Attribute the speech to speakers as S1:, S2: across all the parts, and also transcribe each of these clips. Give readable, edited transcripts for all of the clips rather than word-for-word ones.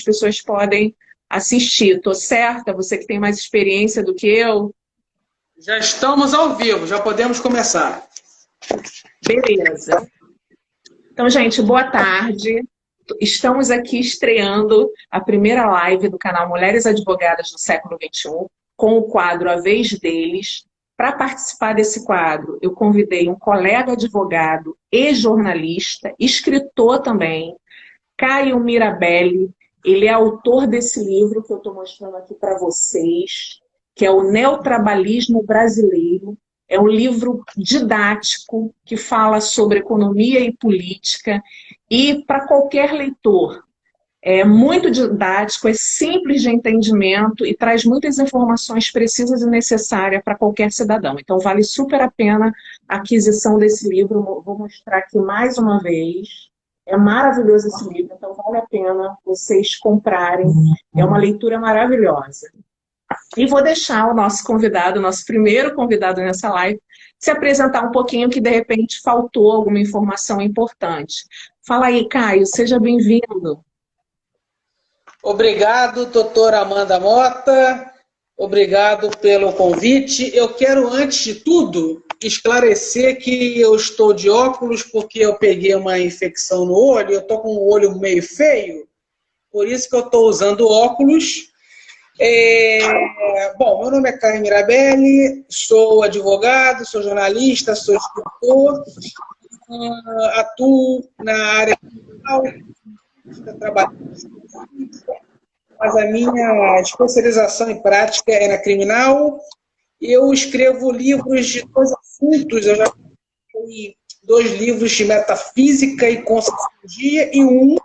S1: pessoas podem assistir. Estou certa? Você que tem mais experiência do que eu?
S2: Já estamos ao vivo, já podemos começar.
S1: Beleza. Então, gente, boa tarde. Estamos aqui estreando a primeira live do canal Mulheres Advogadas do Século XXI, com o quadro A Vez Deles. Para participar desse quadro, eu convidei um colega advogado e jornalista, escritor também, Caio Mirabelli. Ele é autor desse livro que eu estou mostrando aqui para vocês, que é o Neotrabalhismo Brasileiro. É um livro didático que fala sobre economia e política e para qualquer leitor. É muito didático, é simples de entendimento e traz muitas informações precisas e necessárias para qualquer cidadão. Então vale super a pena a aquisição desse livro. Vou mostrar aqui mais uma vez. É maravilhoso esse livro, então vale a pena vocês comprarem. É uma leitura maravilhosa. E vou deixar o nosso convidado, nosso primeiro convidado nessa live, se apresentar um pouquinho, que de repente faltou alguma informação importante. Fala aí, Caio, seja bem-vindo.
S2: Obrigado, doutora Amanda Mota. Obrigado pelo convite. Eu quero, antes de tudo, esclarecer que eu estou de óculos porque eu peguei uma infecção no olho, eu estou com o olho meio feio, por isso que eu estou usando óculos. Bom, meu nome é Caio Mirabelli, sou advogado, sou jornalista, sou escritor, atuo na área criminal, trabalho, mas a minha especialização em prática é na criminal. Eu escrevo livros de 2 assuntos, eu já escrevi 2 livros de metafísica e conscienciologia, e um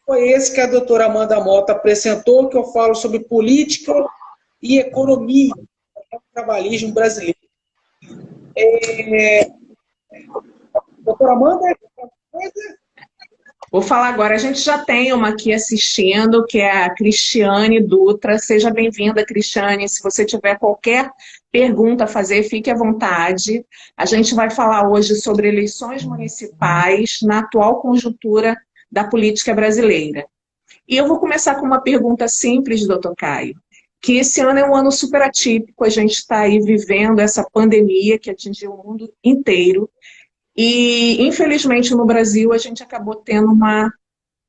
S2: foi esse que a doutora Amanda Mota apresentou, que eu falo sobre política e economia, o trabalhismo brasileiro. Doutora Amanda,
S1: Vou falar agora, a gente já tem uma aqui assistindo, que é a Cristiane Dutra. Seja bem-vinda, Cristiane. Se você tiver qualquer pergunta a fazer, fique à vontade. A gente vai falar hoje sobre eleições municipais na atual conjuntura da política brasileira. E eu vou começar com uma pergunta simples, doutor Caio, que esse ano é um ano super atípico, a gente está aí vivendo essa pandemia que atingiu o mundo inteiro, e infelizmente no Brasil a gente acabou tendo uma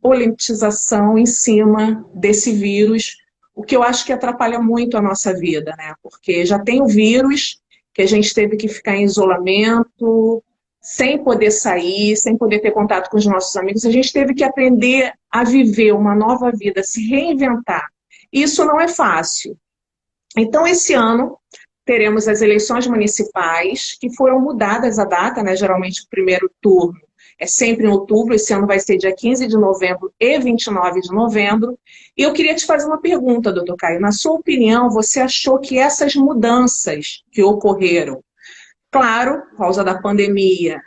S1: politização em cima desse vírus, o que eu acho que atrapalha muito a nossa vida, né? Porque já tem o vírus, que a gente teve que ficar em isolamento, sem poder sair, sem poder ter contato com os nossos amigos, a gente teve que aprender a viver uma nova vida, se reinventar. Isso não é fácil. Então, esse ano, teremos as eleições municipais, que foram mudadas a data, né? Geralmente o primeiro turno é sempre em outubro, esse ano vai ser dia 15 de novembro e 29 de novembro. E eu queria te fazer uma pergunta, doutor Caio. Na sua opinião, você achou que essas mudanças que ocorreram, claro, por causa da pandemia,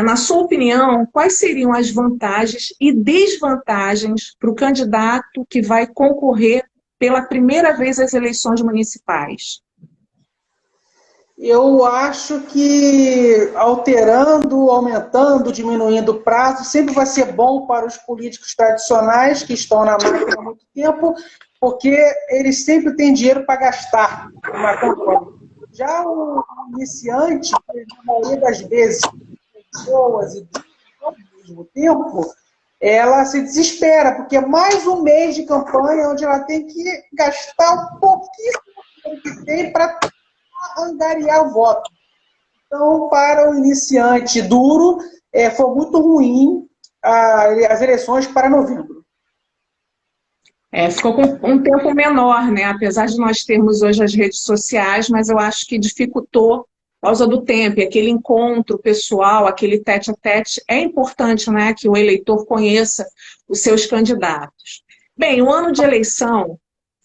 S1: na sua opinião, quais seriam as vantagens e desvantagens para o candidato que vai concorrer pela primeira vez às eleições municipais?
S2: eu acho que alterando, aumentando, diminuindo o prazo, sempre vai ser bom para os políticos tradicionais que estão na máquina há muito tempo, porque eles sempre têm dinheiro para gastar na campanha. Já o iniciante, na maioria das vezes, pessoas e ao mesmo tempo, ela se desespera, porque é mais um mês de campanha onde ela tem que gastar um pouquíssimo que tem para angariar o voto. Então, para o iniciante duro, foi muito ruim as eleições para novembro.
S1: Ficou com um tempo menor, né? Apesar de nós termos hoje as redes sociais, mas eu acho que dificultou por causa do tempo, e aquele encontro pessoal, aquele tete-a-tete, é importante, né, que o eleitor conheça os seus candidatos. Bem, o ano de eleição,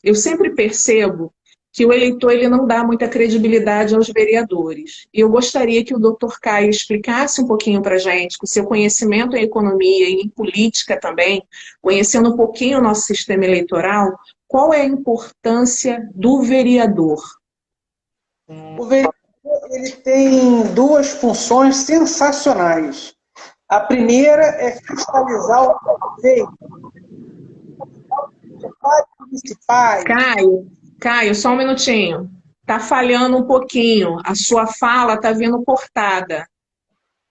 S1: eu sempre percebo que o eleitor ele não dá muita credibilidade aos vereadores. E eu gostaria que o doutor Caio explicasse um pouquinho para a gente, com o seu conhecimento em economia e em política também, conhecendo um pouquinho o nosso sistema eleitoral, qual é a importância do vereador?
S2: O vereador ele tem 2 funções sensacionais. A primeira é fiscalizar o prefeito. municipais.
S1: Caio, só um minutinho. Tá falhando um pouquinho. A sua fala tá vindo cortada.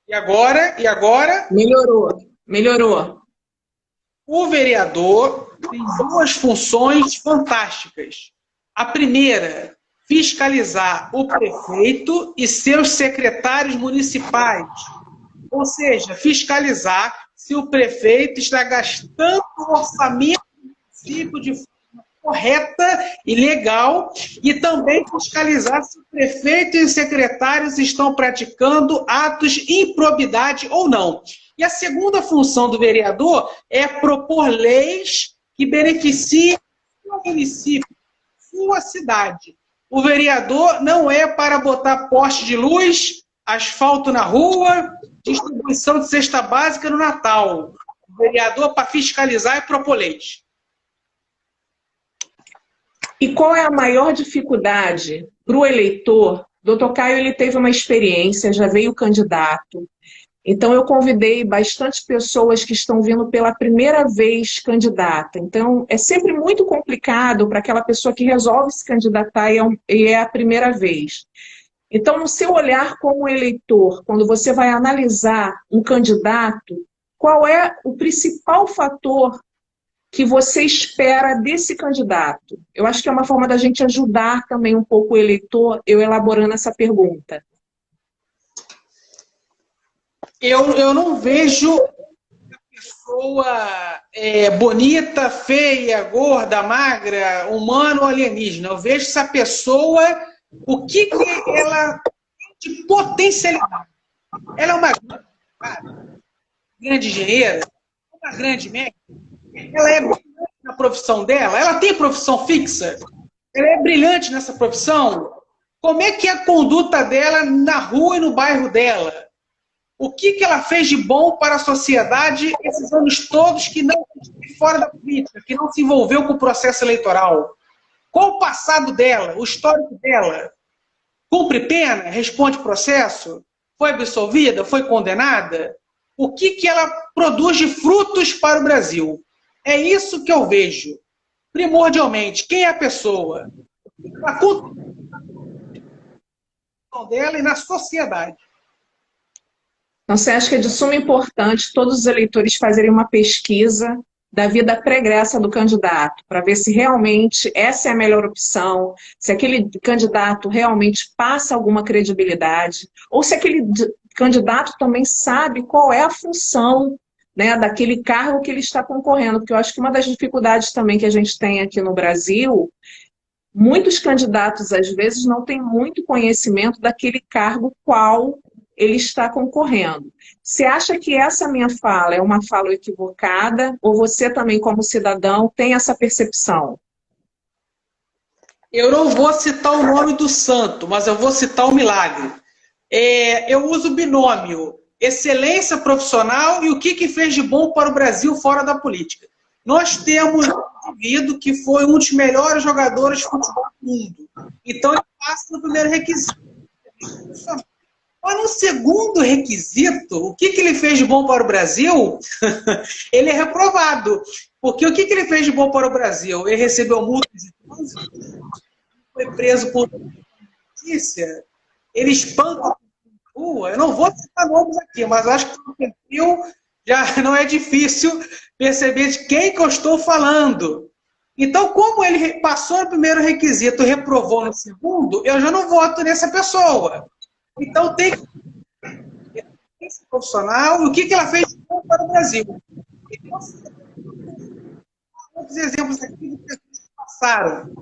S2: E agora? E agora?
S1: Melhorou.
S2: O vereador tem duas funções fantásticas. A primeira, fiscalizar o prefeito e seus secretários municipais. Ou seja, fiscalizar se o prefeito está gastando o orçamento do município de forma correta e legal, e também fiscalizar se o prefeito e os secretários estão praticando atos de improbidade ou não. E a segunda função do vereador é propor leis que beneficiem o município, sua cidade. O vereador não é para botar poste de luz, asfalto na rua, distribuição de cesta básica no Natal. O vereador para fiscalizar e propor leis.
S1: E qual é a maior dificuldade para o eleitor? Doutor Caio, ele teve uma experiência, já veio candidato. Então, eu convidei bastante pessoas que estão vindo pela primeira vez candidata. Então, é sempre muito complicado para aquela pessoa que resolve se candidatar e é a primeira vez. Então, no seu olhar como eleitor, quando você vai analisar um candidato, qual é o principal fator que você espera desse candidato? Eu acho que é uma forma da gente ajudar também um pouco o eleitor, eu elaborando essa pergunta.
S2: Eu não vejo a pessoa bonita, feia, gorda, magra, humano ou alienígena. Eu vejo essa pessoa, o que ela tem de potencialidade. Ela é uma grande engenheira, uma grande médica, ela é brilhante na profissão dela, ela tem profissão fixa, ela é brilhante nessa profissão. Como é que é a conduta dela na rua e no bairro dela? O que ela fez de bom para a sociedade esses anos todos que não esteve fora da política, que não se envolveu com o processo eleitoral? Qual o passado dela, o histórico dela? Cumpre pena? Responde processo? Foi absolvida? Foi condenada? O que ela produz de frutos para o Brasil? É isso que eu vejo. Primordialmente, quem é a pessoa? A condução dela e na sociedade.
S1: Então, você acha que é de suma importância todos os eleitores fazerem uma pesquisa da vida pregressa do candidato, para ver se realmente essa é a melhor opção, se aquele candidato realmente passa alguma credibilidade, ou se aquele candidato também sabe qual é a função, né, daquele cargo que ele está concorrendo, porque eu acho que uma das dificuldades também que a gente tem aqui no Brasil, muitos candidatos às vezes não têm muito conhecimento daquele cargo qual ele está concorrendo. Você acha que essa minha fala é uma fala equivocada, ou você também, como cidadão, tem essa percepção?
S2: Eu não vou citar o nome do santo, mas eu vou citar o milagre. Eu uso o binômio excelência profissional e o que fez de bom para o Brasil fora da política. Nós temos um indivíduo que foi um dos melhores jogadores de futebol do mundo. Então, ele passa no primeiro requisito. Mas no segundo requisito, o que ele fez de bom para o Brasil, ele é reprovado. Porque o que ele fez de bom para o Brasil? Ele recebeu multas de trânsito, foi preso por notícia, ele espanca a rua. Eu não vou citar nomes aqui, mas acho que no perfil já não é difícil perceber de quem que eu estou falando. Então, como ele passou no primeiro requisito e reprovou no segundo, eu já não voto nessa pessoa. Então, tem esse profissional e o que ela fez de bom para o Brasil. Então, outros exemplos aqui de pessoas que passaram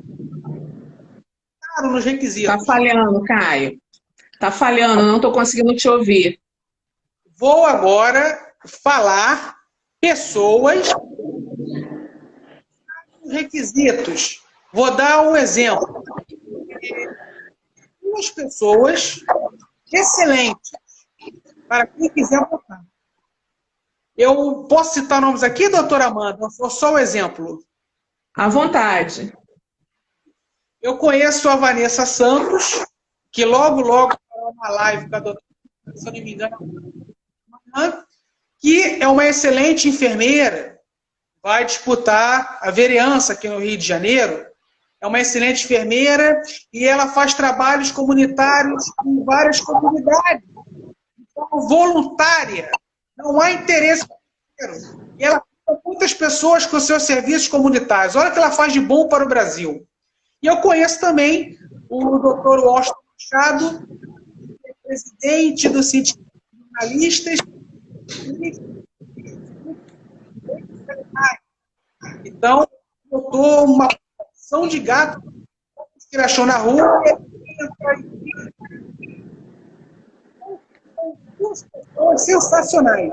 S2: nos requisitos.
S1: Está falhando, Caio. Está falhando, não estou conseguindo te ouvir.
S2: Vou agora falar pessoas requisitos. Vou dar um exemplo. Duas pessoas excelentes, para quem quiser votar. Eu posso citar nomes aqui, doutora Amanda? Ou só o exemplo?
S1: À vontade.
S2: Eu conheço a Vanessa Santos, que logo fará uma live com a doutora, se eu não me engano, que é uma excelente enfermeira, vai disputar a vereança aqui no Rio de Janeiro. É uma excelente enfermeira e ela faz trabalhos comunitários em várias comunidades. Então, voluntária, não há interesse financeiro. E ela ajuda muitas pessoas com seus serviços comunitários. Olha o que ela faz de bom para o Brasil. E eu conheço também o Dr. Washington Machado, que é presidente do Sindicato de Jornalistas. Então, botou uma porção de gato que ele achou na rua. Duas pessoas sensacionais.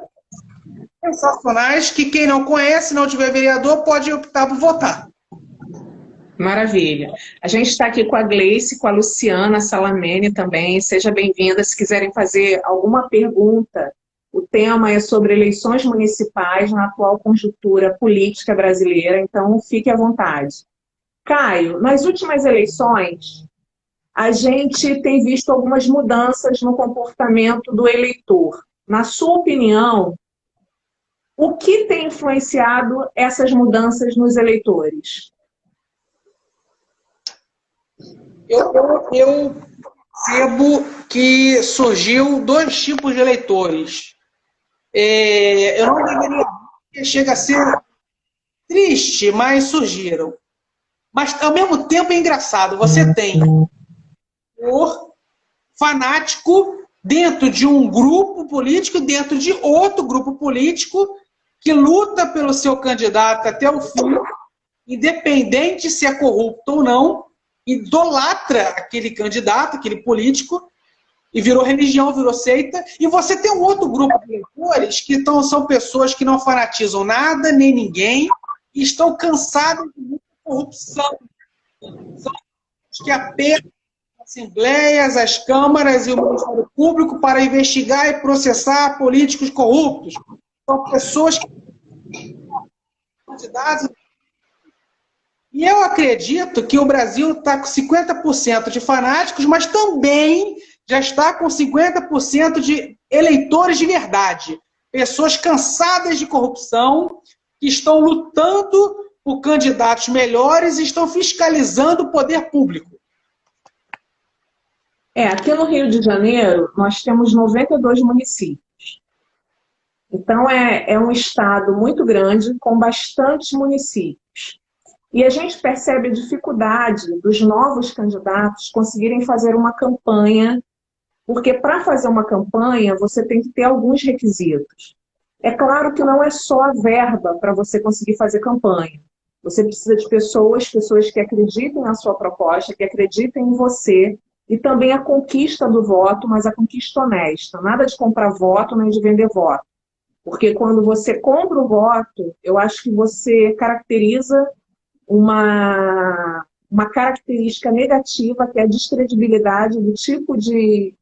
S2: Sensacionais que quem não conhece, não tiver vereador, pode optar por votar.
S1: Maravilha. A gente está aqui com a Gleice, com a Luciana Salamene também. Seja bem-vinda. Se quiserem fazer alguma pergunta, o tema é sobre eleições municipais na atual conjuntura política brasileira, então fique à vontade. Caio, nas últimas eleições, a gente tem visto algumas mudanças no comportamento do eleitor. Na sua opinião, o que tem influenciado essas mudanças nos eleitores?
S2: Eu percebo que surgiu dois tipos de eleitores. Eu não deveria dizer, chega a ser triste, mas surgiram. Mas, ao mesmo tempo, é engraçado. Você tem o fanático dentro de um grupo político, dentro de outro grupo político, que luta pelo seu candidato até o fim, independente se é corrupto ou não, idolatra aquele candidato, aquele político, e virou religião, virou seita. E você tem um outro grupo de eleitores que são pessoas que não fanatizam nada, nem ninguém, e estão cansadas de muita corrupção. São pessoas que apertam as assembleias, as câmaras e o Ministério Público para investigar e processar políticos corruptos. São pessoas que candidatos. E eu acredito que o Brasil está com 50% de fanáticos, mas também já está com 50% de eleitores de verdade. Pessoas cansadas de corrupção, que estão lutando por candidatos melhores e estão fiscalizando o poder público.
S1: Aqui no Rio de Janeiro, nós temos 92 municípios. Então, é um estado muito grande, com bastantes municípios. E a gente percebe a dificuldade dos novos candidatos conseguirem fazer uma campanha, porque para fazer uma campanha você tem que ter alguns requisitos. É claro que não é só a verba para você conseguir fazer campanha. Você precisa de pessoas que acreditem na sua proposta, que acreditem em você, e também a conquista do voto, mas a conquista honesta. Nada de comprar voto nem de vender voto. Porque quando você compra o voto, eu acho que você caracteriza uma característica negativa, que é a descredibilidade do tipo de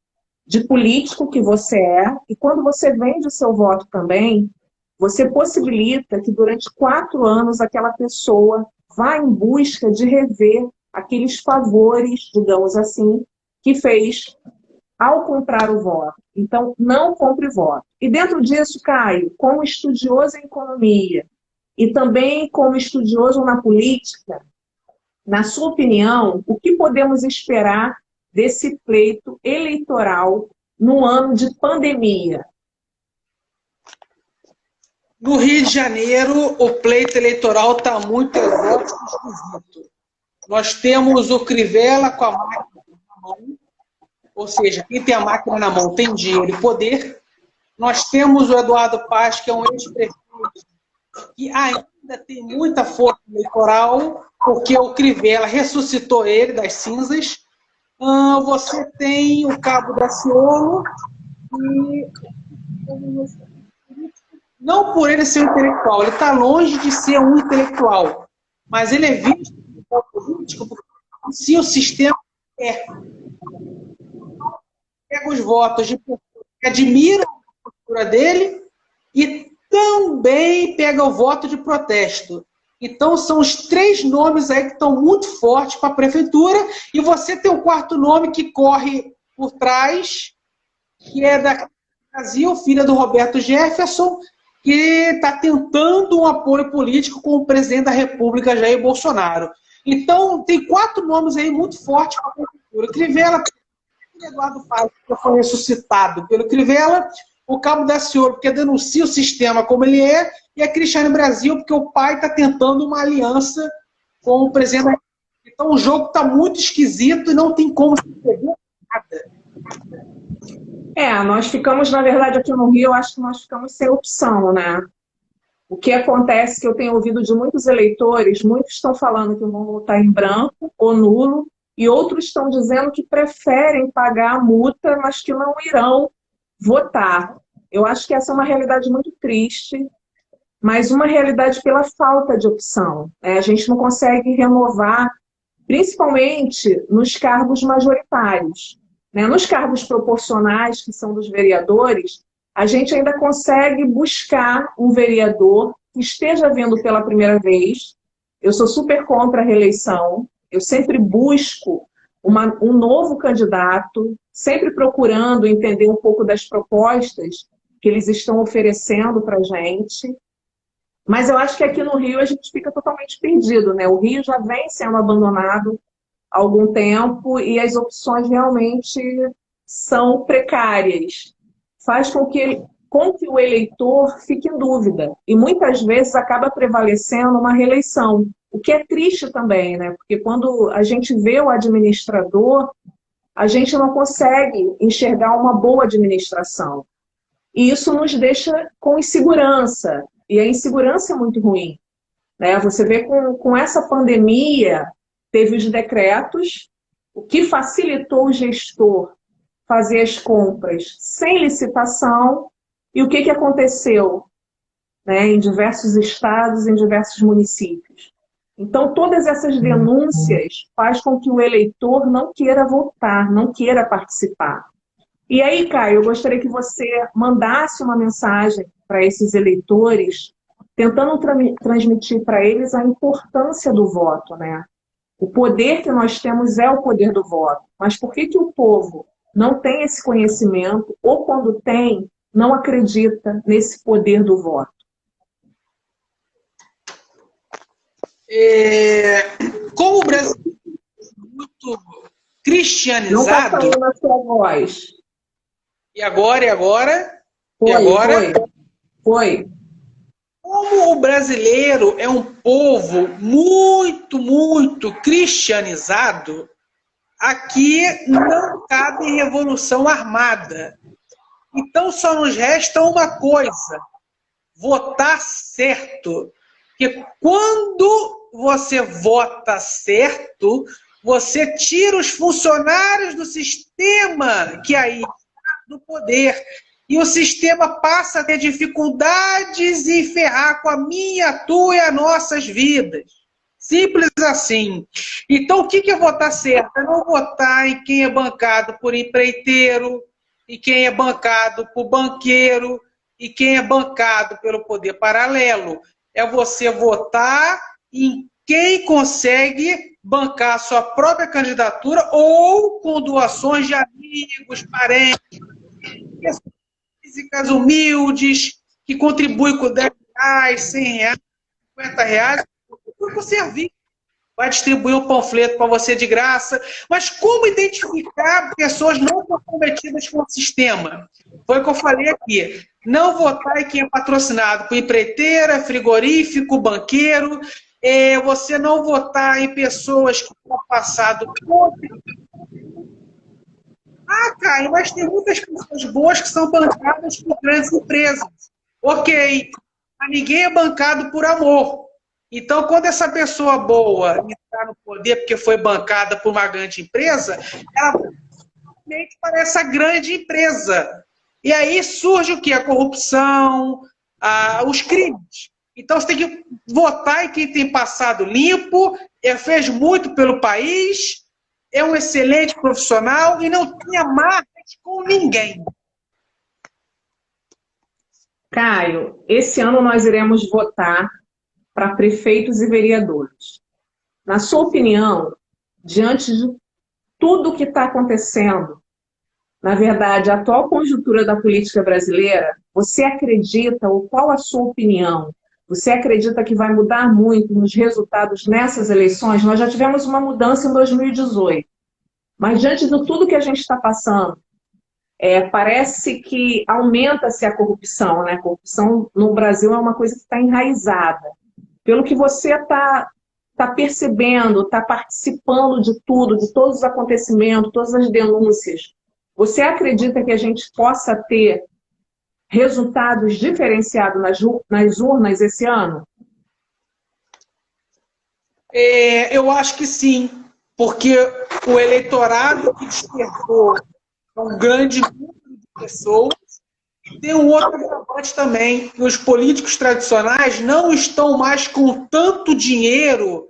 S1: político que você é. E quando você vende o seu voto também, você possibilita que durante 4 anos aquela pessoa vá em busca de rever aqueles favores, digamos assim, que fez ao comprar o voto. Então, não compre voto. E dentro disso, Caio, como estudioso em economia, e também como estudioso na política, na sua opinião, o que podemos esperar desse pleito eleitoral no ano de pandemia?
S2: No Rio de Janeiro, o pleito eleitoral está muito exótico e esquisito. Nós temos o Crivella com a máquina na mão, ou seja, quem tem a máquina na mão tem dinheiro e poder. Nós temos o Eduardo Paes, que é um ex-prefeito, que ainda tem muita força eleitoral, porque o Crivella ressuscitou ele das cinzas. Você tem o Cabo Daciolo, e não por ele ser um intelectual, ele está longe de ser um intelectual, mas ele é visto como político porque se o sistema pega os votos de pessoas que admiram a postura dele e também pega o voto de protesto. Então, são os 3 nomes aí que estão muito fortes para a prefeitura, e você tem o 4º nome que corre por trás, que é da Brasil, filha do Roberto Jefferson, que está tentando um apoio político com o presidente da República, Jair Bolsonaro. Então, tem 4 nomes aí muito fortes para a prefeitura. Crivella, Eduardo Paes, que foi ressuscitado pelo Crivella, o Cabo Daciolo, porque denuncia o sistema como ele é, e a Cristiane Brasil, porque o pai está tentando uma aliança com o presidente da República. Então, o jogo está muito esquisito e não tem como se perder nada.
S1: Nós ficamos, na verdade, aqui no Rio, eu acho que nós ficamos sem opção, né? O que acontece que eu tenho ouvido de muitos eleitores, muitos estão falando que vão votar em branco ou nulo, e outros estão dizendo que preferem pagar a multa, mas que não irão votar. Eu acho que essa é uma realidade muito triste, mas uma realidade pela falta de opção. A gente não consegue renovar, principalmente nos cargos majoritários. Nos cargos proporcionais, que são dos vereadores, a gente ainda consegue buscar um vereador que esteja vindo pela primeira vez. Eu sou super contra a reeleição, eu sempre busco um novo candidato, sempre procurando entender um pouco das propostas que eles estão oferecendo para a gente. Mas eu acho que aqui no Rio a gente fica totalmente perdido, né? O Rio já vem sendo abandonado há algum tempo e as opções realmente são precárias. Faz com que o eleitor fique em dúvida. E muitas vezes acaba prevalecendo uma reeleição. O que é triste também, né? Porque quando a gente vê o administrador, a gente não consegue enxergar uma boa administração. E isso nos deixa com insegurança. E a insegurança é muito ruim, né? Você vê com essa pandemia, teve os decretos, o que facilitou o gestor fazer as compras sem licitação, e o que aconteceu, né, em diversos estados, em diversos municípios. Então, todas essas denúncias fazem com que o eleitor não queira votar, não queira participar. E aí, Caio, eu gostaria que você mandasse uma mensagem para esses eleitores, tentando transmitir para eles a importância do voto, né? O poder que nós temos é o poder do voto. Mas por que o povo não tem esse conhecimento, ou quando tem, não acredita nesse poder do voto?
S2: Como o Brasil é muito cristianizado...
S1: Não está falando a sua voz.
S2: E agora?
S1: Foi.
S2: Como o brasileiro é um povo muito, muito cristianizado, aqui não cabe revolução armada. Então só nos resta uma coisa: votar certo. Porque quando você vota certo, você tira os funcionários do sistema que aí está no poder. E o sistema passa a ter dificuldades e ferrar com a minha, a tua e as nossas vidas. Simples assim. Então, o que é votar certo? É não votar em quem é bancado por empreiteiro, e quem é bancado por banqueiro, e quem é bancado pelo poder paralelo. É você votar em quem consegue bancar a sua própria candidatura ou com doações de amigos, parentes, pessoas físicas humildes, que contribuem com 10 reais, 100 reais, 50 reais, por servir. Vai distribuir um panfleto para você de graça. Mas como identificar pessoas não comprometidas com o sistema? Foi o que eu falei aqui. Não votar em quem é patrocinado por empreiteira, frigorífico, banqueiro. Você não votar em pessoas que estão passado contra. Caio, mas tem muitas pessoas boas que são bancadas por grandes empresas. Ok, mas ninguém é bancado por amor. Então, quando essa pessoa boa está no poder porque foi bancada por uma grande empresa, ela vai para essa grande empresa. E aí surge o quê? A corrupção, os crimes. Então, você tem que votar em quem tem passado limpo, fez muito pelo país, é um excelente profissional e não tem amarras com ninguém.
S1: Caio, esse ano nós iremos votar para prefeitos e vereadores. Na sua opinião, diante de tudo o que está acontecendo, na verdade, a atual conjuntura da política brasileira, Você acredita, ou qual a sua opinião? Você acredita que vai mudar muito nos resultados nessas eleições? Nós já tivemos uma mudança em 2018, mas diante de tudo que a gente está passando, parece que aumenta-se a corrupção, né? A corrupção no Brasil é uma coisa que está enraizada. Pelo que você está percebendo, está participando de tudo, de todos os acontecimentos, todas as denúncias, você acredita que a gente possa ter resultados diferenciados nas urnas esse ano?
S2: Eu acho que sim, porque o eleitorado que despertou um grande número de pessoas, e tem um outro agravante também, que os políticos tradicionais não estão mais com tanto dinheiro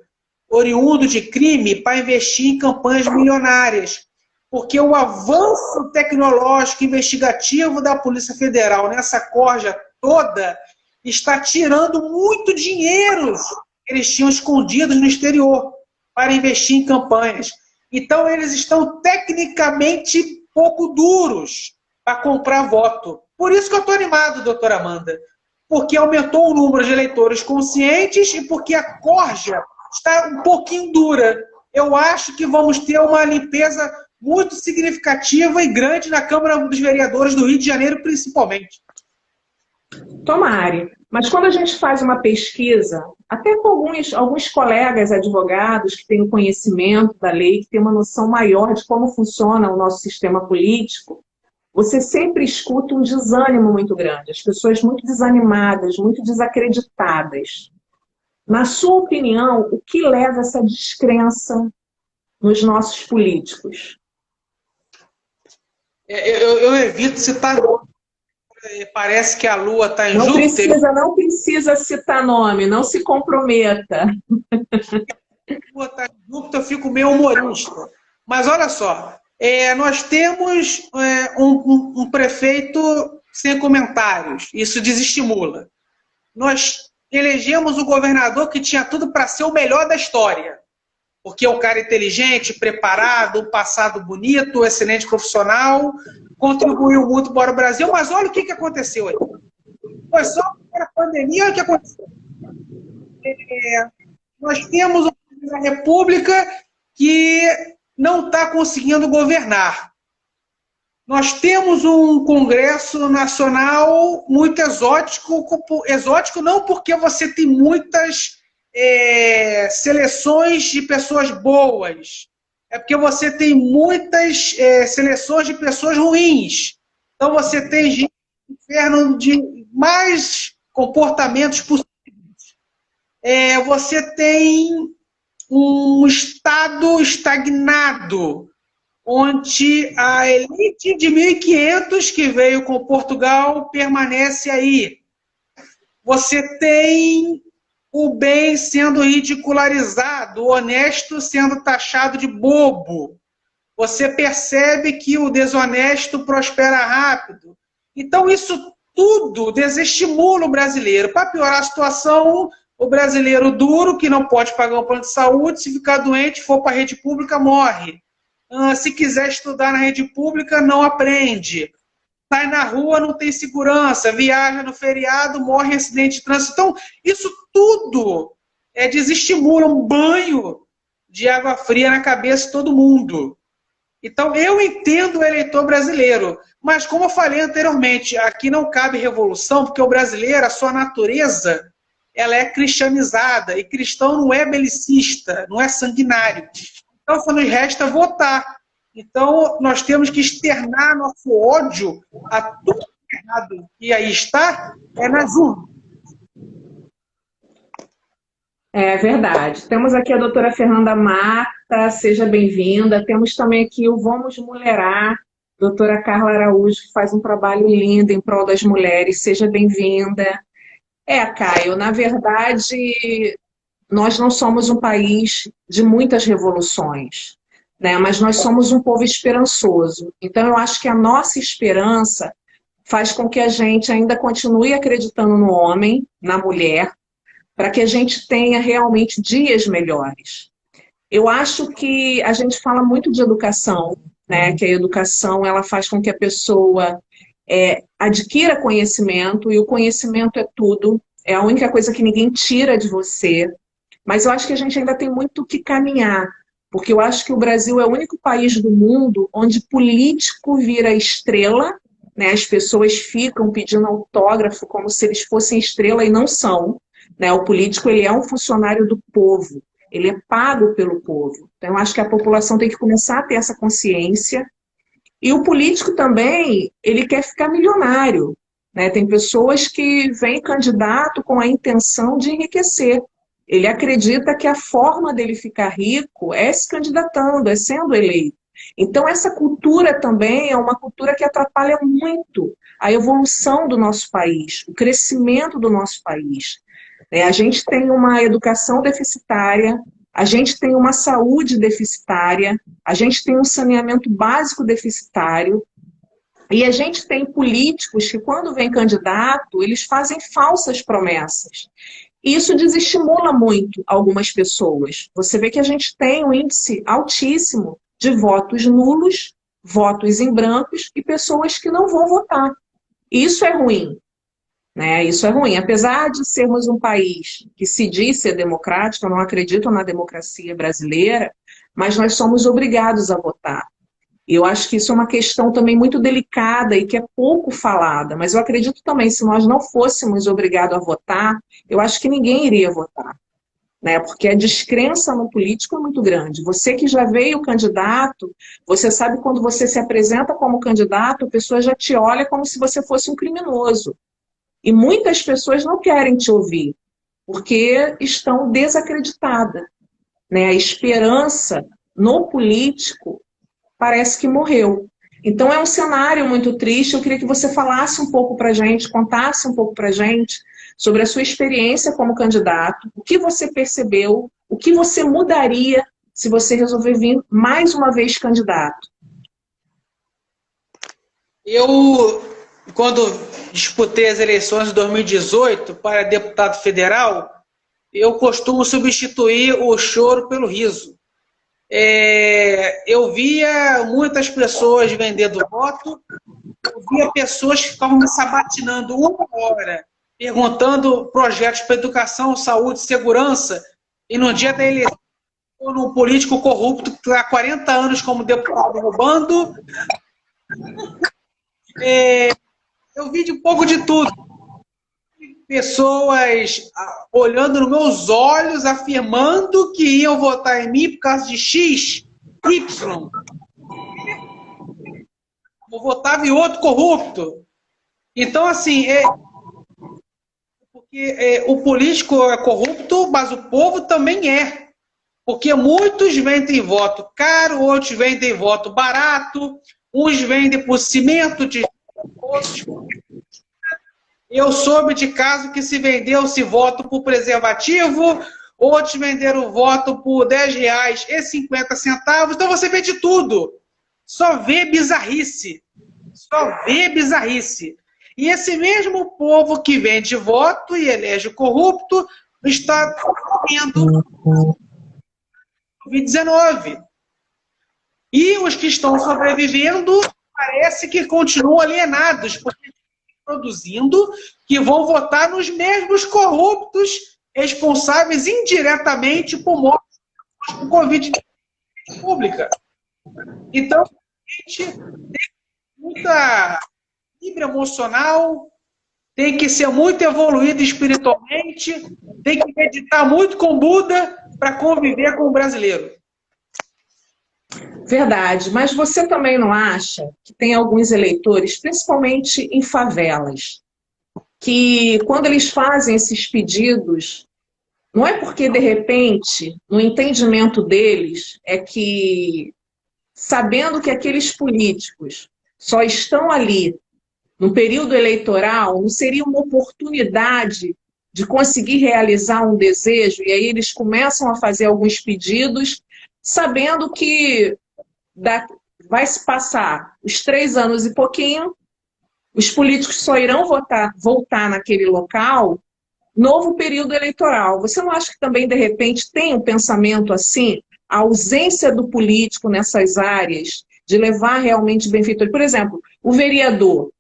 S2: oriundo de crime para investir em campanhas milionárias. Porque o avanço tecnológico investigativo da Polícia Federal nessa corja toda está tirando muito dinheiro que eles tinham escondidos no exterior para investir em campanhas. Então, eles estão tecnicamente pouco duros para comprar voto. Por isso que eu estou animado, doutora Amanda, porque aumentou o número de eleitores conscientes e porque a corja está um pouquinho dura. Eu acho que vamos ter uma limpeza muito significativa e grande na Câmara dos Vereadores do Rio de Janeiro, principalmente.
S1: Tomare. Mas quando a gente faz uma pesquisa, até com alguns colegas advogados que têm o conhecimento da lei, que têm uma noção maior de como funciona o nosso sistema político, você sempre escuta um desânimo muito grande, as pessoas muito desanimadas, muito desacreditadas. Na sua opinião, o que leva a essa descrença nos nossos políticos?
S2: Eu evito citar nome. Parece que a Lua está em Júpiter.
S1: Não precisa citar nome, não se comprometa.
S2: A Lua está em Júpiter, eu fico meio humorista. Mas olha só, nós temos um prefeito sem comentários, isso desestimula. Nós elegemos o governador que tinha tudo para ser o melhor da história. Porque é um cara inteligente, preparado, um passado bonito, excelente profissional, contribuiu muito para o Brasil, mas olha o que aconteceu aí. Foi só a pandemia, olha o que aconteceu. Nós temos o presidente da República que não está conseguindo governar. Nós temos um Congresso Nacional muito exótico não porque você tem muitas seleções de pessoas boas, é porque você tem muitas seleções de pessoas ruins. Então você tem gente no inferno de mais comportamentos possíveis. Você tem um Estado estagnado, onde a elite de 1.500 que veio com Portugal permanece aí. Você tem o bem sendo ridicularizado, o honesto sendo taxado de bobo. Você percebe que o desonesto prospera rápido. Então, isso tudo desestimula o brasileiro. Para piorar a situação, o brasileiro duro, que não pode pagar um plano de saúde, se ficar doente, for para a rede pública, morre. Se quiser estudar na rede pública, não aprende. Sai na rua, não tem segurança, viaja no feriado, morre em acidente de trânsito. Então, isso tudo desestimula um banho de água fria na cabeça de todo mundo. Então, eu entendo o eleitor brasileiro, mas como eu falei anteriormente, aqui não cabe revolução, porque o brasileiro, a sua natureza, ela é cristianizada, e cristão não é belicista, não é sanguinário. Então, só nos resta votar. Então, nós temos que externar nosso ódio a tudo errado. E aí está, nas urnas.
S1: É verdade. Temos aqui a doutora Fernanda Marta, seja bem-vinda. Temos também aqui o Vamos Mulherar, doutora Carla Araújo, que faz um trabalho lindo em prol das mulheres. Seja bem-vinda. Caio, na verdade, nós não somos um país de muitas revoluções, né? Mas nós somos um povo esperançoso. Então, eu acho que a nossa esperança faz com que a gente ainda continue acreditando no homem, na mulher, para que a gente tenha realmente dias melhores. Eu acho que a gente fala muito de educação, né? Que a educação ela faz com que a pessoa Adquira conhecimento, e o conhecimento é tudo, é a única coisa que ninguém tira de você. Mas eu acho que a gente ainda tem muito que caminhar, porque eu acho que o Brasil é o único país do mundo onde político vira estrela, né? As pessoas ficam pedindo autógrafo como se eles fossem estrela e não são, né? O político, ele é um funcionário do povo, ele é pago pelo povo. Então eu acho que a população tem que começar a ter essa consciência. E o político também, ele quer ficar milionário, né? Tem pessoas que vêm candidato com a intenção de enriquecer. Ele acredita que a forma dele ficar rico é se candidatando, é sendo eleito. Então, essa cultura também é uma cultura que atrapalha muito a evolução do nosso país, o crescimento do nosso país. A gente tem uma educação deficitária, a gente tem uma saúde deficitária, a gente tem um saneamento básico deficitário, e a gente tem políticos que, quando vem candidato, eles fazem falsas promessas. Isso desestimula muito algumas pessoas. Você vê que a gente tem um índice altíssimo de votos nulos, votos em brancos e pessoas que não vão votar. Isso é ruim, né? Isso é ruim. Apesar de sermos um país que se diz ser democrático, eu não acredito na democracia brasileira, mas nós somos obrigados a votar. Eu acho que isso é uma questão também muito delicada e que é pouco falada, mas eu acredito também, se nós não fôssemos obrigados a votar, eu acho que ninguém iria votar, né? Porque a descrença no político é muito grande. Você que já veio candidato, você sabe quando você se apresenta como candidato, a pessoa já te olha como se você fosse um criminoso. E muitas pessoas não querem te ouvir, porque estão desacreditadas, né? A esperança no político parece que morreu. Então é um cenário muito triste. Eu queria que você falasse um pouco para a gente, contasse um pouco para a gente sobre a sua experiência como candidato, o que você percebeu, o que você mudaria se você resolver vir mais uma vez candidato.
S2: Eu, quando disputei as eleições de 2018 para deputado federal, eu costumo substituir o choro pelo riso. Eu via muitas pessoas vendendo voto, eu via pessoas que ficavam me sabatinando uma hora, perguntando projetos para educação, saúde, segurança, e no dia da eleição, um político corrupto que está há 40 anos como deputado roubando. Eu vi de um pouco de tudo. Pessoas olhando nos meus olhos, afirmando que iam votar em mim por causa de X, Y. Eu votava em outro corrupto. Então, assim, porque o político é corrupto, mas o povo também é. Porque muitos vendem voto caro, outros vendem voto barato, uns vendem por cimento, outros... Eu soube de caso que se vendeu-se voto por preservativo, outros venderam voto por R$10,50. Então você vê de tudo. Só vê bizarrice. Só vê bizarrice. E esse mesmo povo que vende voto e elege corrupto está vendo Covid-19. E os que estão sobrevivendo parece que continuam alienados, porque produzindo, que vão votar nos mesmos corruptos responsáveis indiretamente por mortes por Covid pública. Então, a gente tem muita fibra emocional, tem que ser muito evoluído espiritualmente, tem que meditar muito com Buda para conviver com o brasileiro.
S1: Verdade, mas você também não acha que tem alguns eleitores, principalmente em favelas, que quando eles fazem esses pedidos, não é porque, de repente, no entendimento deles, é que, sabendo que aqueles políticos só estão ali no período eleitoral, não seria uma oportunidade de conseguir realizar um desejo, e aí eles começam a fazer alguns pedidos, sabendo que vai se passar os 3 anos e pouquinho, os políticos só irão voltar naquele local, novo período eleitoral. Você não acha que também, de repente, tem um pensamento assim, a ausência do político nessas áreas, de levar realmente benfeitor? Por exemplo, o vereador,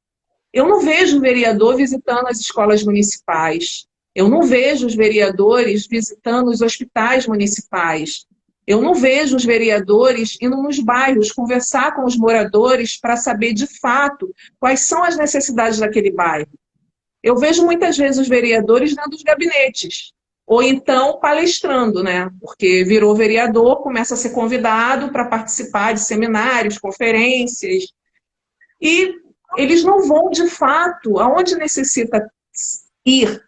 S1: Eu não vejo o vereador visitando as escolas municipais. Eu não vejo os vereadores visitando os hospitais municipais. Eu não vejo os vereadores indo nos bairros conversar com os moradores para saber de fato quais são as necessidades daquele bairro. Eu vejo muitas vezes os vereadores dentro dos gabinetes, ou então palestrando, né? Porque virou vereador, começa a ser convidado para participar de seminários, conferências, e eles não vão de fato aonde necessita ir,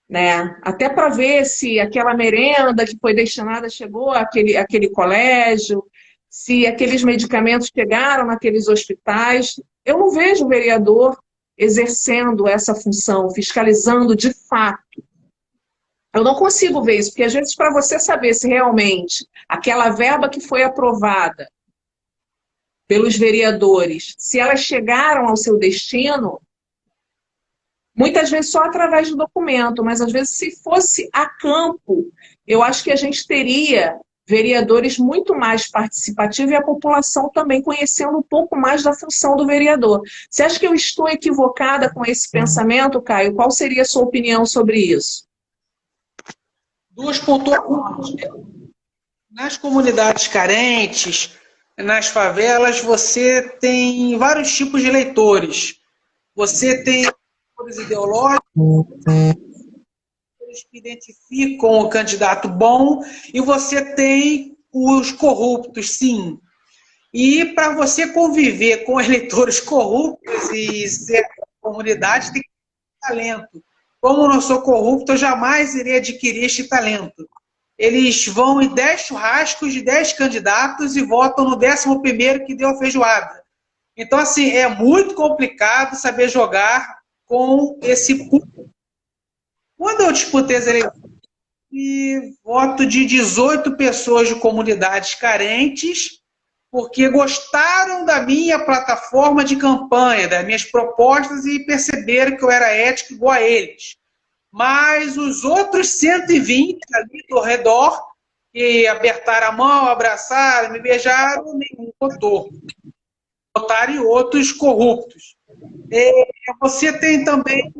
S1: né? Até para ver se aquela merenda que foi destinada chegou àquele colégio, se aqueles medicamentos chegaram naqueles hospitais. Eu não vejo o vereador exercendo essa função, fiscalizando de fato. Eu não consigo ver isso, porque às vezes para você saber se realmente aquela verba que foi aprovada pelos vereadores, se elas chegaram ao seu destino, muitas vezes só através do documento, mas às vezes se fosse a campo, eu acho que a gente teria vereadores muito mais participativos e a população também conhecendo um pouco mais da função do vereador. Você acha que eu estou equivocada com esse pensamento, Caio? Qual seria a sua opinião sobre isso?
S2: Duas pontuações. Nas comunidades carentes, nas favelas, você tem vários tipos de eleitores. Você tem eleitores ideológicos, eles que identificam o candidato bom, e você tem os corruptos, sim. E para você conviver com eleitores corruptos e ser comunidade, tem que ter talento. Como eu não sou corrupto, eu jamais irei adquirir este talento. Eles vão em 10 churrascos de 10 candidatos e votam no 11º que deu a feijoada. Então, assim, é muito complicado saber jogar com esse público. Quando eu disputei as eleições, voto de 18 pessoas de comunidades carentes, porque gostaram da minha plataforma de campanha, das minhas propostas e perceberam que eu era ético igual a eles. Mas os outros 120 ali do redor, que apertaram a mão, abraçaram, me beijaram, nenhum votou. Votaram em outros corruptos. Você tem também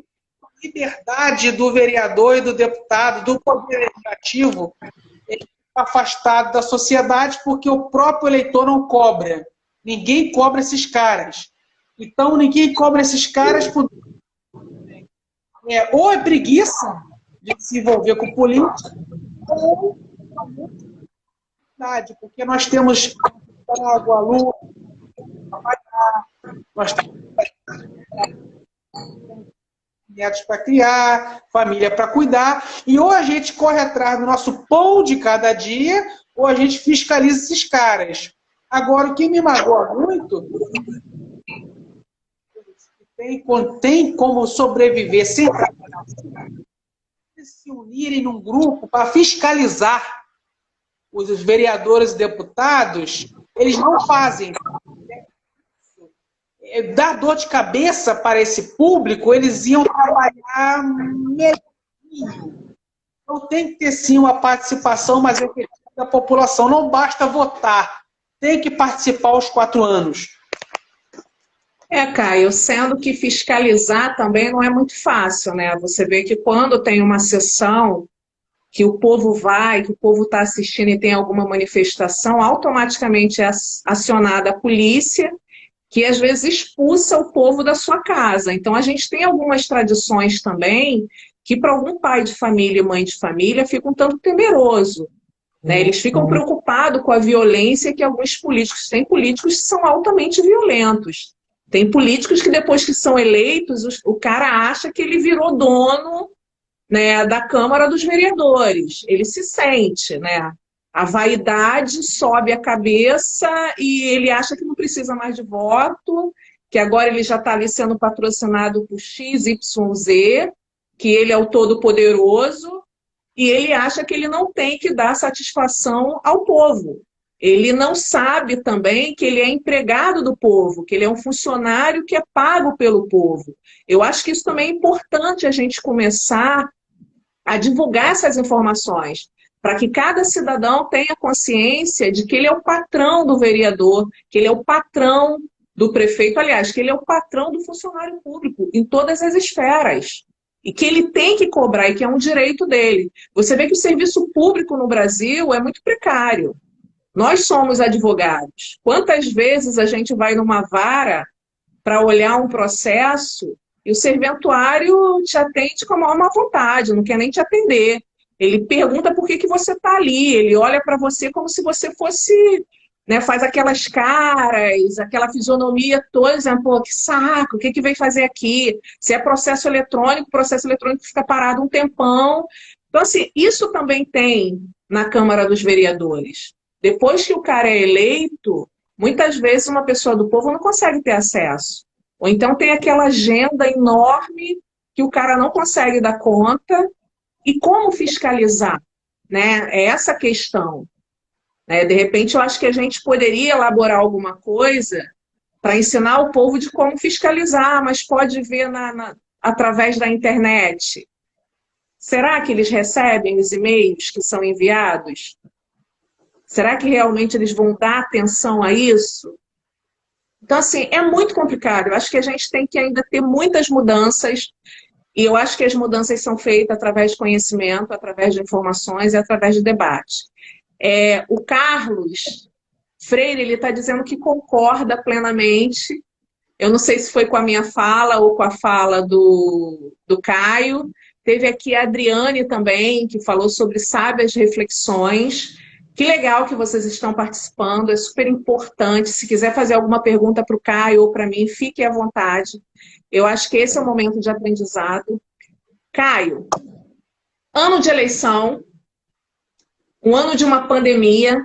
S2: a liberdade do vereador e do deputado, do poder legislativo, afastado da sociedade, porque o próprio eleitor não cobra. Ninguém cobra esses caras. Então, ninguém cobra esses caras por... ou é preguiça de se envolver com política, ou porque nós temos água, luz, nós temos netos para criar, família para cuidar, e ou a gente corre atrás do nosso pão de cada dia, ou a gente fiscaliza esses caras. Agora, o que me magoa muito, tem como sobreviver sem trabalhar, se unirem num grupo para fiscalizar os vereadores e deputados, eles não fazem. Dá dor de cabeça para esse público, eles iam trabalhar melhor. Então tem que ter sim uma participação mais efetiva da população. Não basta votar, tem que participar aos 4 anos.
S1: Caio, sendo que fiscalizar também não é muito fácil, né? Você vê que quando tem uma sessão que o povo vai, que o povo está assistindo e tem alguma manifestação, automaticamente é acionada a polícia, que às vezes expulsa o povo da sua casa. Então, a gente tem algumas tradições também que para algum pai de família e mãe de família fica um tanto temeroso, né? Eles ficam preocupados com a violência que alguns políticos... Tem políticos que são altamente violentos. Tem políticos que depois que são eleitos, o cara acha que ele virou dono, né, da Câmara dos Vereadores. Ele se sente, né? A vaidade sobe a cabeça e ele acha que não precisa mais de voto, que agora ele já está ali sendo patrocinado por XYZ, que ele é o todo-poderoso, e ele acha que ele não tem que dar satisfação ao povo. Ele não sabe também que ele é empregado do povo, que ele é um funcionário que é pago pelo povo. Eu acho que isso também é importante a gente começar a divulgar essas informações, para que cada cidadão tenha consciência de que ele é o patrão do vereador, que ele é o patrão do prefeito, aliás, que ele é o patrão do funcionário público em todas as esferas. E que ele tem que cobrar e que é um direito dele. Você vê que o serviço público no Brasil é muito precário. Nós somos advogados. Quantas vezes a gente vai numa vara para olhar um processo e o serventuário te atende com a maior má vontade, não quer nem te atender. Ele pergunta por que que você está ali, ele olha para você como se você fosse, né, faz aquelas caras, aquela fisionomia toda, dizendo, pô, que saco, o que que veio fazer aqui? Se é processo eletrônico, o processo eletrônico fica parado um tempão. Então, assim, isso também tem na Câmara dos Vereadores. Depois que o cara é eleito, muitas vezes uma pessoa do povo não consegue ter acesso. Ou então tem aquela agenda enorme que o cara não consegue dar conta. E como fiscalizar, né? É essa a questão. Né? De repente, eu acho que a gente poderia elaborar alguma coisa para ensinar o povo de como fiscalizar, mas pode ver através da internet. Será que eles recebem os e-mails que são enviados? Será que realmente eles vão dar atenção a isso? Então, assim, é muito complicado. Eu acho que a gente tem que ainda ter muitas mudanças, e eu acho que as mudanças são feitas através de conhecimento, através de informações e através de debate. O Carlos Freire, ele está dizendo que concorda plenamente. Eu não sei se foi com a minha fala ou com a fala do Caio. Teve aqui a Adriane também, que falou sobre sábias reflexões. Que legal que vocês estão participando, é super importante. Se quiser fazer alguma pergunta para o Caio ou para mim, fique à vontade. Eu acho que esse é o momento de aprendizado. Caio, ano de eleição, um ano de uma pandemia.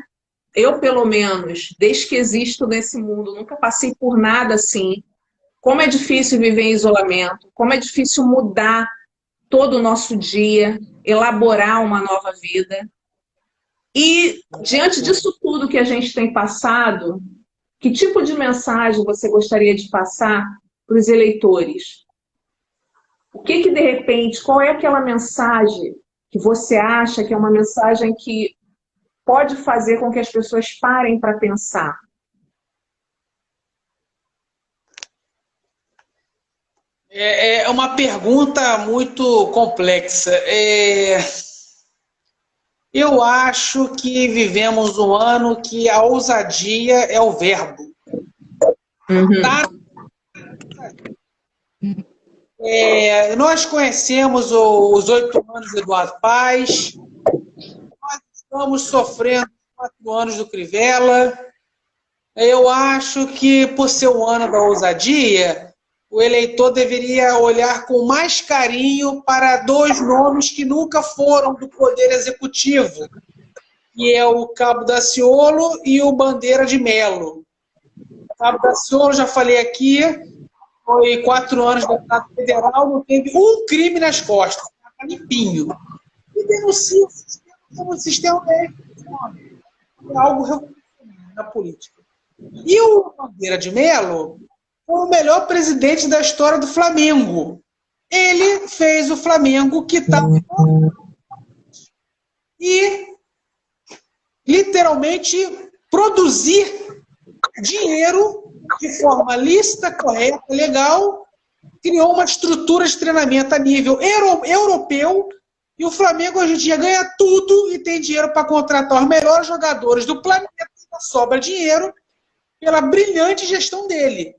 S1: Eu, pelo menos, desde que existo nesse mundo, nunca passei por nada assim. Como é difícil viver em isolamento, como é difícil mudar todo o nosso dia, elaborar uma nova vida. E, diante disso tudo que a gente tem passado, que tipo de mensagem você gostaria de passar para os eleitores? O que de repente, qual é aquela mensagem que você acha que é uma mensagem que pode fazer com que as pessoas parem para pensar?
S2: É uma pergunta muito complexa. Eu acho que vivemos um ano que a ousadia é o verbo.
S1: Uhum.
S2: Tá? Nós conhecemos os 8 anos do Eduardo Paes, nós estamos sofrendo 4 anos do Crivella. Eu acho que, por ser um ano da ousadia, o eleitor deveria olhar com mais carinho para 2 nomes que nunca foram do Poder Executivo, que é o Cabo Daciolo e o Bandeira de Melo. O Cabo Daciolo, já falei aqui, foi 4 anos deputado federal, não teve um crime nas costas, está limpinho. E denuncia o sistema como o sistema é algo revolucionário na política. E o Bandeira de Melo foi o melhor presidente da história do Flamengo. Ele fez o Flamengo que está... E, literalmente, produzir dinheiro de forma lícita, correta, legal, criou uma estrutura de treinamento a nível europeu, e o Flamengo hoje em dia ganha tudo e tem dinheiro para contratar os melhores jogadores do planeta, sobra dinheiro pela brilhante gestão dele.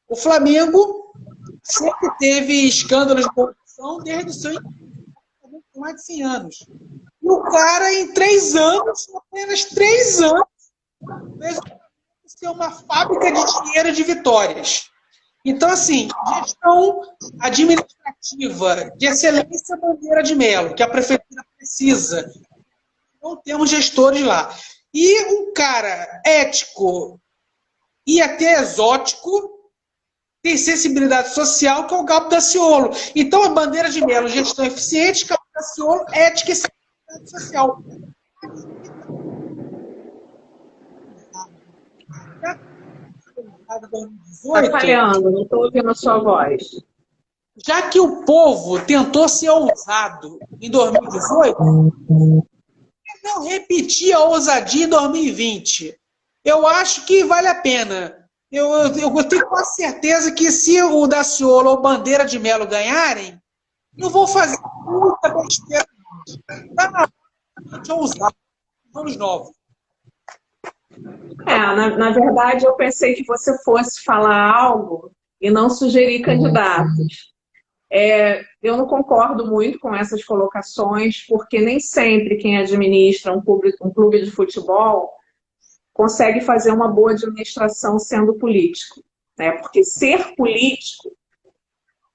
S2: O Flamengo sempre teve escândalos de corrupção desde o seu mais de 100 anos. E o cara, em 3 anos, apenas 3 anos, fez ser uma fábrica de dinheiro e de vitórias. Então, assim, gestão administrativa de excelência Bandeira de Melo, que a prefeitura precisa. Não temos gestores lá. E um cara ético e até exótico, tem sensibilidade social, que é o Cabo Daciolo. Então, a Bandeira de Melo, gestão eficiente, Cabo Daciolo, ética e sensibilidade social.
S1: Está falhando, não estou ouvindo a sua voz.
S2: Já que o povo tentou ser ousado em 2018, não repetir a ousadia em 2020. Eu acho que vale a pena. eu tenho quase certeza que se o Daciolo ou o Bandeira de Melo ganharem, não vou fazer muita besteira. Tá na hora de ousar. Vamos novos.
S1: Na verdade, eu pensei que você fosse falar algo e não sugerir candidatos. Eu não concordo muito com essas colocações, porque nem sempre quem administra um clube de futebol consegue fazer uma boa administração sendo político, né? Porque ser político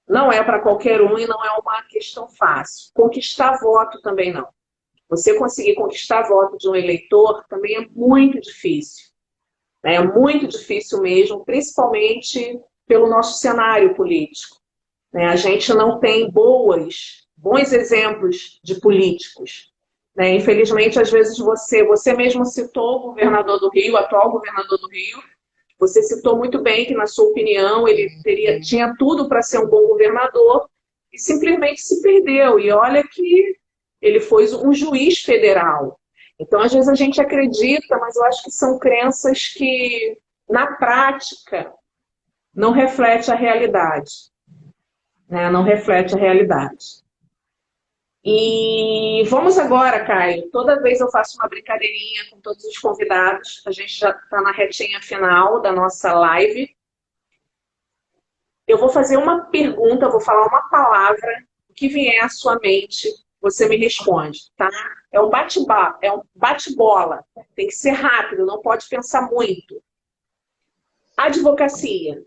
S1: não é para qualquer um e não é uma questão fácil. Conquistar voto também não. Você conseguir conquistar voto de um eleitor também é muito difícil. É muito difícil mesmo, principalmente pelo nosso cenário político. A gente não tem bons exemplos de políticos. Infelizmente, às vezes você mesmo citou o governador do Rio, o atual governador do Rio, você citou muito bem que, na sua opinião, ele tinha tudo para ser um bom governador e simplesmente se perdeu. E olha que ele foi um juiz federal. Então, às vezes a gente acredita, mas eu acho que são crenças que, na prática, não refletem a realidade. Não reflete a realidade. E vamos agora, Caio. Toda vez eu faço uma brincadeirinha com todos os convidados. A gente já está na retinha final da nossa live. Eu vou fazer uma pergunta, vou falar uma palavra. O que vier à sua mente, você me responde, tá? É um bate-bola. Tem que ser rápido, não pode pensar muito. Advocacia.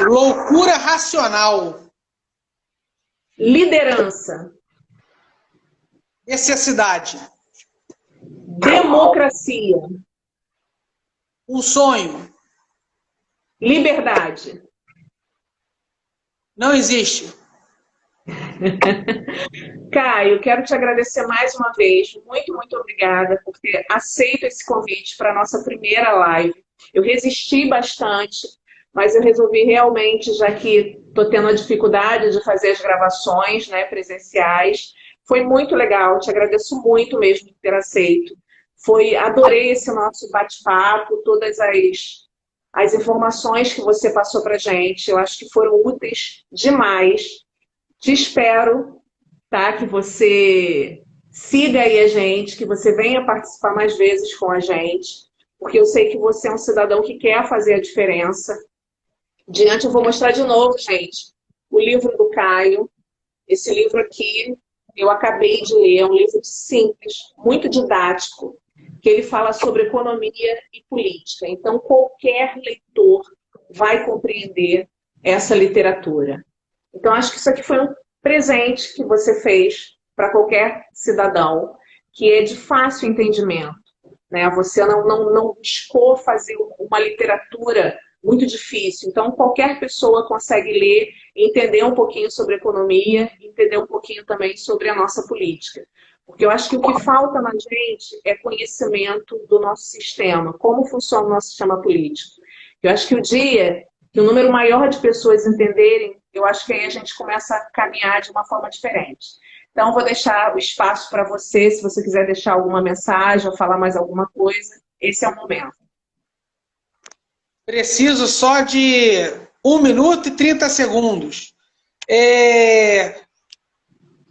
S2: Loucura racional.
S1: Liderança.
S2: Necessidade.
S1: Democracia.
S2: Um sonho.
S1: Liberdade.
S2: Não existe.
S1: Caio, quero te agradecer mais uma vez. Muito, muito obrigada por ter aceito esse convite para a nossa primeira live. Eu resisti bastante, mas eu resolvi realmente, já que estou tendo a dificuldade de fazer as gravações, né, presenciais. Foi muito legal, te agradeço muito mesmo por ter aceito. Adorei esse nosso bate-papo, todas as informações que você passou para a gente. Eu acho que foram úteis demais. Te espero, tá? Que você siga aí a gente, que você venha participar mais vezes com a gente, porque eu sei que você é um cidadão que quer fazer a diferença. Diante, eu vou mostrar de novo, gente, o livro do Caio. Esse livro aqui, eu acabei de ler, é um livro simples, muito didático, que ele fala sobre economia e política. Então, qualquer leitor vai compreender essa literatura. Então, acho que isso aqui foi um presente que você fez para qualquer cidadão, que é de fácil entendimento. Né? Você não buscou fazer uma literatura muito difícil. Então, qualquer pessoa consegue ler, entender um pouquinho sobre economia, entender um pouquinho também sobre a nossa política. Porque eu acho que o que falta na gente é conhecimento do nosso sistema, como funciona o nosso sistema político. Eu acho que o dia que o número maior de pessoas entenderem, eu acho que aí a gente começa a caminhar de uma forma diferente. Então, vou deixar o espaço para você, se você quiser deixar alguma mensagem ou falar mais alguma coisa, esse é o momento.
S2: Preciso só de 1 minuto e 30 segundos.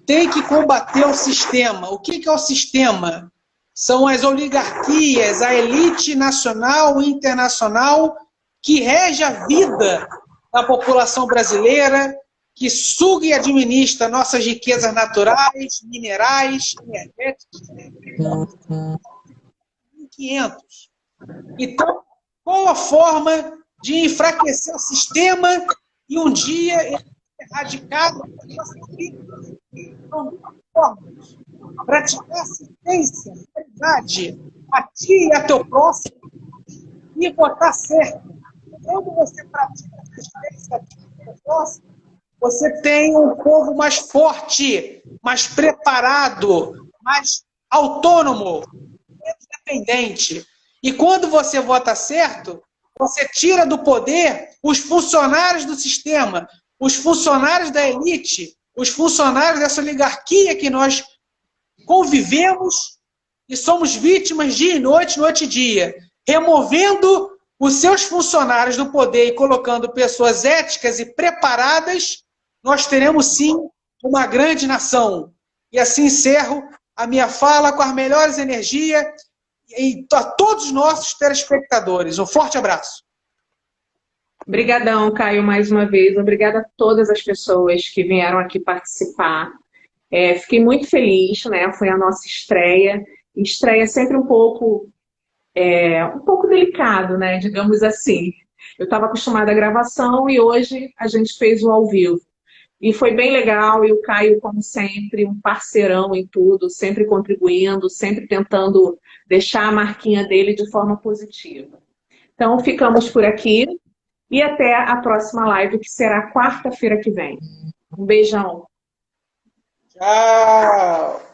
S2: Tem que combater o sistema. O que é o sistema? São as oligarquias, a elite nacional e internacional que rege a vida da população brasileira, que suga e administra nossas riquezas naturais, minerais, energéticas. 500. Então, qual a forma de enfraquecer o sistema e um dia erradicado? São duas formas. Praticar assistência, caridade, a ti e a teu próximo e votar certo. Quando você pratica assistência a ti e a teu próximo, você tem um povo mais forte, mais preparado, mais autônomo, independente. E quando você vota certo, você tira do poder os funcionários do sistema, os funcionários da elite, os funcionários dessa oligarquia que nós convivemos e somos vítimas dia e noite, noite e dia. removendo os seus funcionários do poder e colocando pessoas éticas e preparadas, nós teremos sim uma grande nação. E assim encerro a minha fala com as melhores energias e a todos os nossos telespectadores. Um forte abraço.
S1: Obrigadão, Caio, mais uma vez. Obrigada a todas as pessoas que vieram aqui participar. Fiquei muito feliz, né? Foi a nossa estreia. Estreia sempre um pouco delicado, né? Digamos assim. Eu estava acostumada à gravação e hoje a gente fez o ao vivo. E foi bem legal, e o Caio, como sempre, um parceirão em tudo, sempre contribuindo, sempre tentando deixar a marquinha dele de forma positiva. Então, ficamos por aqui e até a próxima live, que será quarta-feira que vem. Um beijão.
S2: Tchau.